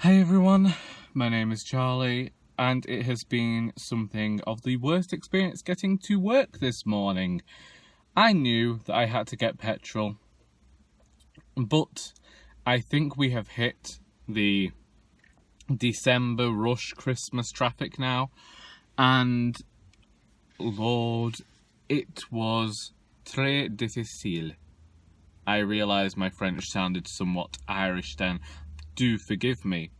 Hi everyone, my name is Charlie, and it has been something of the worst experience getting to work this morning. I knew that I had to get petrol, but I think we have hit the December rush Christmas traffic now, and Lord, it was très difficile. I realise my French sounded somewhat Irish then. Do forgive me.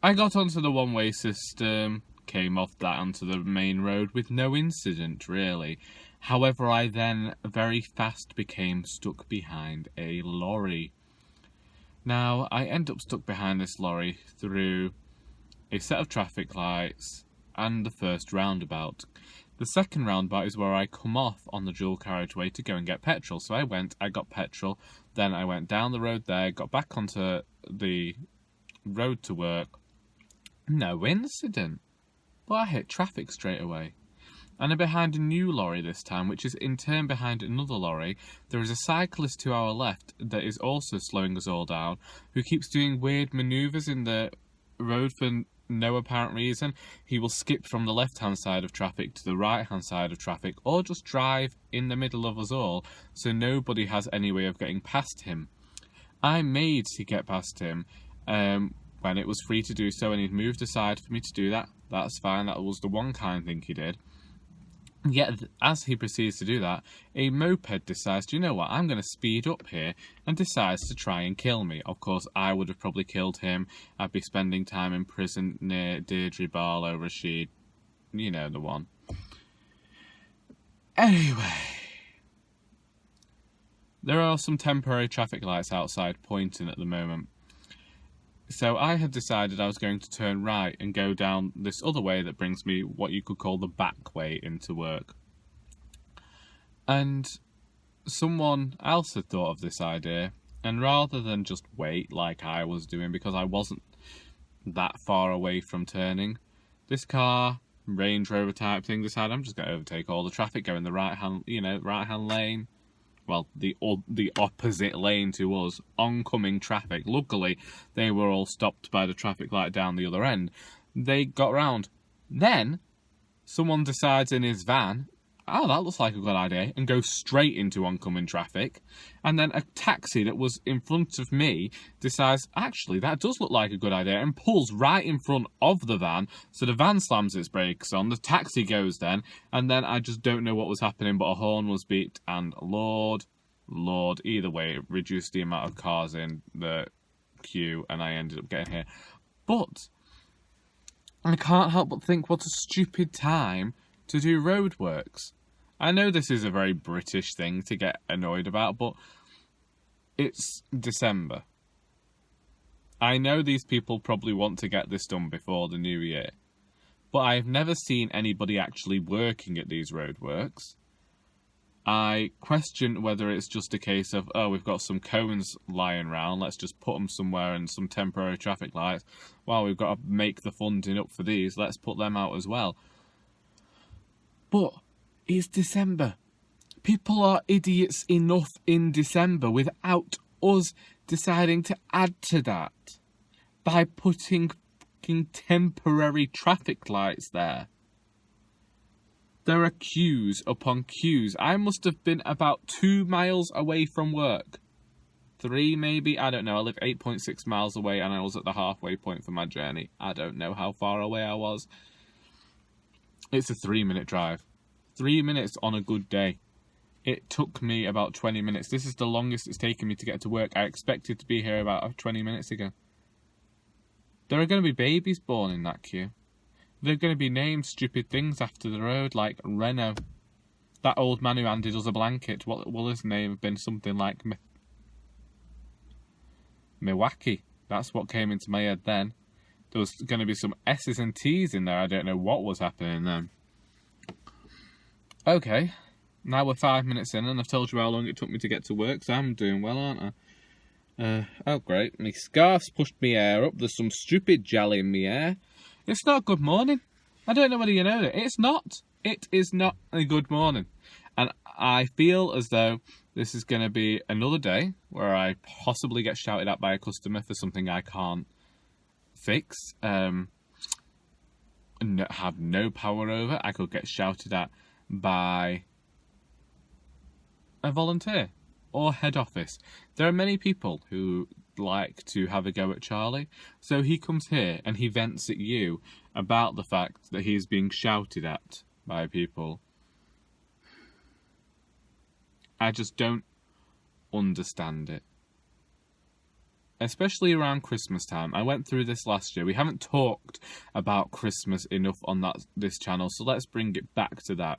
I got onto the one-way system, came off that onto the main road with no incident really. However, I then very fast became stuck behind a lorry. Now, I end up stuck behind this lorry through a set of traffic lights and the first roundabout. The second roundabout is where I come off on the dual carriageway to go and get petrol. So I got petrol, then I went down the road there, got back onto the road to work. No incident. But I hit traffic straight away. And I'm behind a new lorry this time, which is in turn behind another lorry. There is a cyclist to our left that is also slowing us all down, who keeps doing weird manoeuvres in the road for no apparent reason. He will skip from the left-hand side of traffic to the right-hand side of traffic, or just drive in the middle of us all, so nobody has any way of getting past him. I made to get past him when it was free to do so, and he'd moved aside for me to do that. That's fine, that was the one kind thing he did. Yet, as he proceeds to do that, a moped decides, do you know what, I'm going to speed up here, and decides to try and kill me. Of course, I would have probably killed him. I'd be spending time in prison near Deirdre Barlow, Rashid, you know the one. Anyway, there are some temporary traffic lights outside pointing at the moment. So I had decided I was going to turn right and go down this other way that brings me what you could call the back way into work. And someone else had thought of this idea, and rather than just wait like I was doing, because I wasn't that far away from turning, this car, Range Rover type thing, decided I'm just going to overtake all the traffic, go in the right-hand lane. Well, the opposite lane to us, oncoming traffic. Luckily, they were all stopped by the traffic light down the other end. They got round. Then, someone decides in his van, oh, that looks like a good idea, and goes straight into oncoming traffic. And then a taxi that was in front of me decides, actually, that does look like a good idea, and pulls right in front of the van. So the van slams its brakes on, the taxi goes then, and then I just don't know what was happening, but a horn was beeped, and Lord, either way, it reduced the amount of cars in the queue, and I ended up getting here. But I can't help but think what a stupid time to do roadworks. I know this is a very British thing to get annoyed about, but it's December. I know these people probably want to get this done before the new year, but I've never seen anybody actually working at these roadworks. I question whether it's just a case of, oh, we've got some cones lying around, let's just put them somewhere, and some temporary traffic lights. Well, we've got to make the funding up for these, let's put them out as well. But it's December. People are idiots enough in December without us deciding to add to that by putting fucking temporary traffic lights there. There are queues upon queues. I must have been about 2 miles away from work. 3 maybe? I don't know. I live 8.6 miles away and I was at the halfway point for my journey. I don't know how far away I was. It's a 3-minute drive. 3 minutes on a good day. It took me about 20 minutes. This is the longest it's taken me to get to work. I expected to be here about 20 minutes ago. There are going to be babies born in that queue. They're going to be named stupid things after the road, like Renault. That old man who handed us a blanket, what will his name have been? Something like Milwaukee. That's what came into my head then. There was going to be some S's and T's in there. I don't know what was happening then. Okay, now we're 5 minutes in and I've told you how long it took me to get to work, so I'm doing well, aren't I? Oh great, my scarf's pushed my hair up, there's some stupid jelly in my hair. It's not a good morning. I don't know whether you know that. It's not. It is not a good morning. And I feel as though this is going to be another day where I possibly get shouted at by a customer for something I can't fix, have no power over. I could get shouted at by a volunteer or head office. There are many people who like to have a go at Charlie, so he comes here and he vents at you about the fact that he is being shouted at by people. I just don't understand it. Especially around Christmas time. I went through this last year. We haven't talked about Christmas enough on this channel, so let's bring it back to that.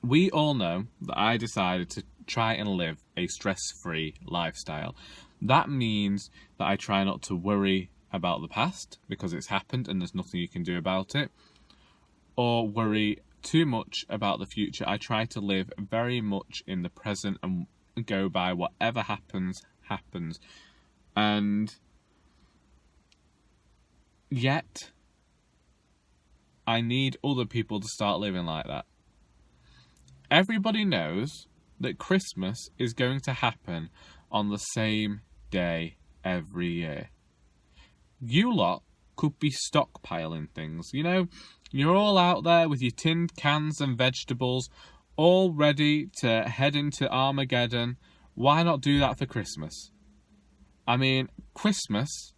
We all know that I decided to try and live a stress-free lifestyle. That means that I try not to worry about the past because it's happened and there's nothing you can do about it, or worry too much about the future. I try to live very much in the present and go by whatever happens. And yet I need other people to start living like that. Everybody knows that Christmas is going to happen on the same day every year. You lot could be stockpiling things, you know. You're all out there with your tinned cans and vegetables, all ready to head into Armageddon. Why not do that for Christmas? I mean, Christmas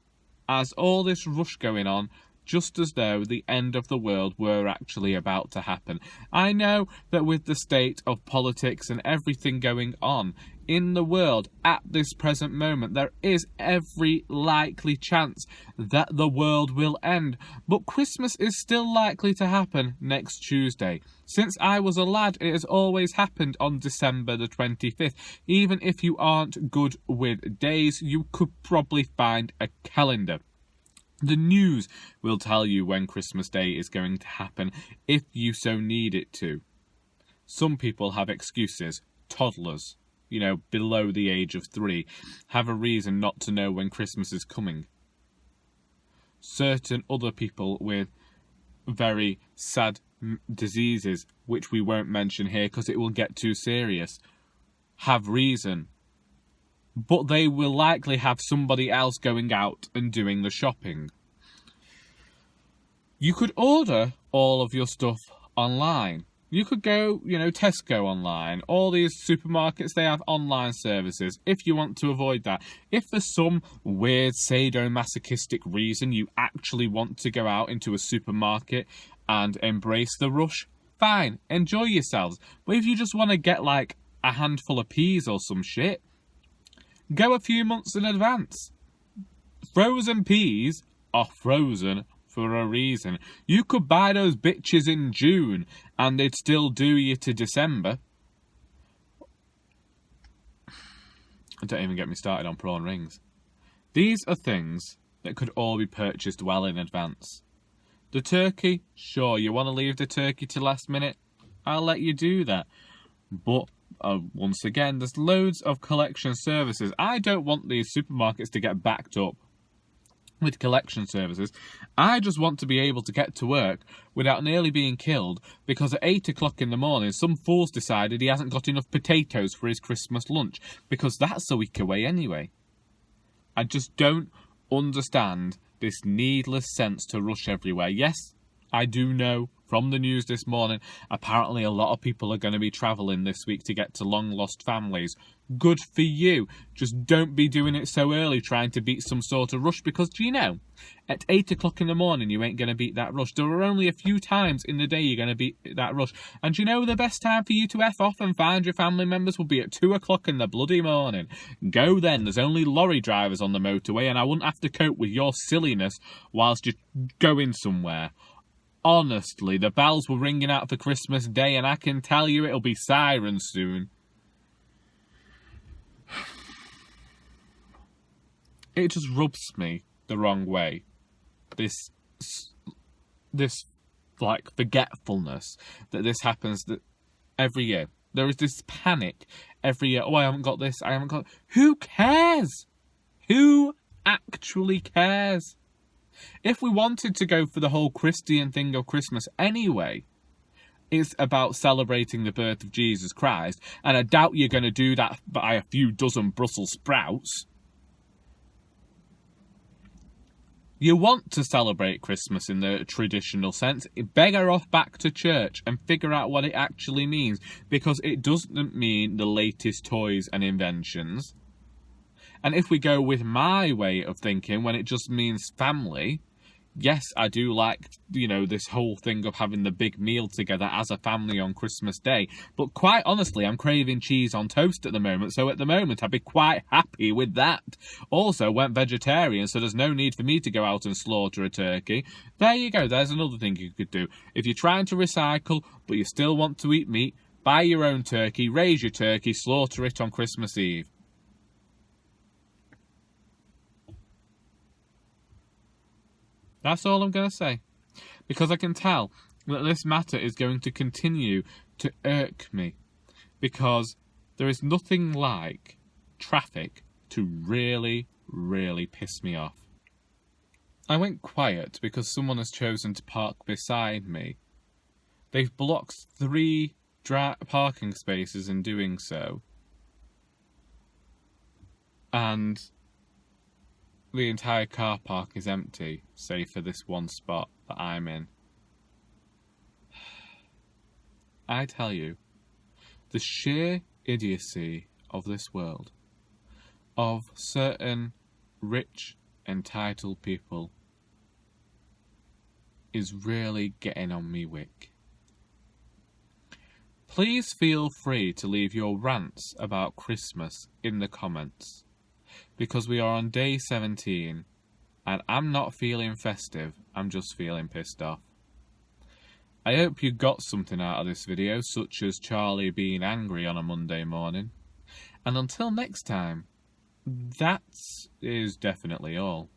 has all this rush going on, just as though the end of the world were actually about to happen. I know that with the state of politics and everything going on in the world at this present moment, there is every likely chance that the world will end. But Christmas is still likely to happen next Tuesday. Since I was a lad, it has always happened on December the 25th. Even if you aren't good with days, you could probably find a calendar. The news will tell you when Christmas Day is going to happen, if you so need it to. Some people have excuses. Toddlers, you know, below the age of 3, have a reason not to know when Christmas is coming. Certain other people with very sad diseases, which we won't mention here because it will get too serious, have reason. But they will likely have somebody else going out and doing the shopping. You could order all of your stuff online. You could go, you know, Tesco online. All these supermarkets, they have online services if you want to avoid that. If for some weird sadomasochistic reason you actually want to go out into a supermarket and embrace the rush, fine, enjoy yourselves. But if you just want to get like a handful of peas or some shit, go a few months in advance. Frozen peas are frozen for a reason. You could buy those bitches in June and they'd still do you to December. Don't even get me started on prawn rings. These are things that could all be purchased well in advance. The turkey, sure, you want to leave the turkey to last minute? I'll let you do that. But once again, there's loads of collection services. I don't want these supermarkets to get backed up with collection services. I just want to be able to get to work without nearly being killed because at 8 o'clock in the morning some fool's decided he hasn't got enough potatoes for his Christmas lunch, because that's a week away anyway. I just don't understand this needless sense to rush everywhere. Yes, I do know from the news this morning, apparently a lot of people are going to be travelling this week to get to long-lost families. Good for you. Just don't be doing it so early, trying to beat some sort of rush, because, do you know, at 8 o'clock in the morning, you ain't going to beat that rush. There are only a few times in the day you're going to beat that rush. And do you know the best time for you to F off and find your family members will be at 2 o'clock in the bloody morning? Go then. There's only lorry drivers on the motorway, and I wouldn't have to cope with your silliness whilst you're going somewhere. Honestly, the bells were ringing out for Christmas Day, and I can tell you it'll be sirens soon. It just rubs me the wrong way. This like forgetfulness that this happens every year. There is this panic every year. Oh, I haven't got this. I haven't got. Who cares? Who actually cares? If we wanted to go for the whole Christian thing of Christmas anyway, it's about celebrating the birth of Jesus Christ, and I doubt you're going to do that by a few dozen Brussels sprouts. You want to celebrate Christmas in the traditional sense, beggar off back to church and figure out what it actually means, because it doesn't mean the latest toys and inventions. And if we go with my way of thinking, when it just means family, yes, I do like, this whole thing of having the big meal together as a family on Christmas Day. But quite honestly, I'm craving cheese on toast at the moment. So at the moment, I'd be quite happy with that. Also, went vegetarian, so there's no need for me to go out and slaughter a turkey. There you go. There's another thing you could do. If you're trying to recycle, but you still want to eat meat, buy your own turkey, raise your turkey, slaughter it on Christmas Eve. That's all I'm going to say. Because I can tell that this matter is going to continue to irk me. Because there is nothing like traffic to really, really piss me off. I went quiet because someone has chosen to park beside me. They've blocked 3 parking spaces in doing so. And the entire car park is empty, save for this one spot that I'm in. I tell you, the sheer idiocy of this world, of certain rich, entitled people, is really getting on me wick. Please feel free to leave your rants about Christmas in the comments, because we are on day 17, and I'm not feeling festive, I'm just feeling pissed off. I hope you got something out of this video, such as Charlie being angry on a Monday morning. And until next time, that is definitely all.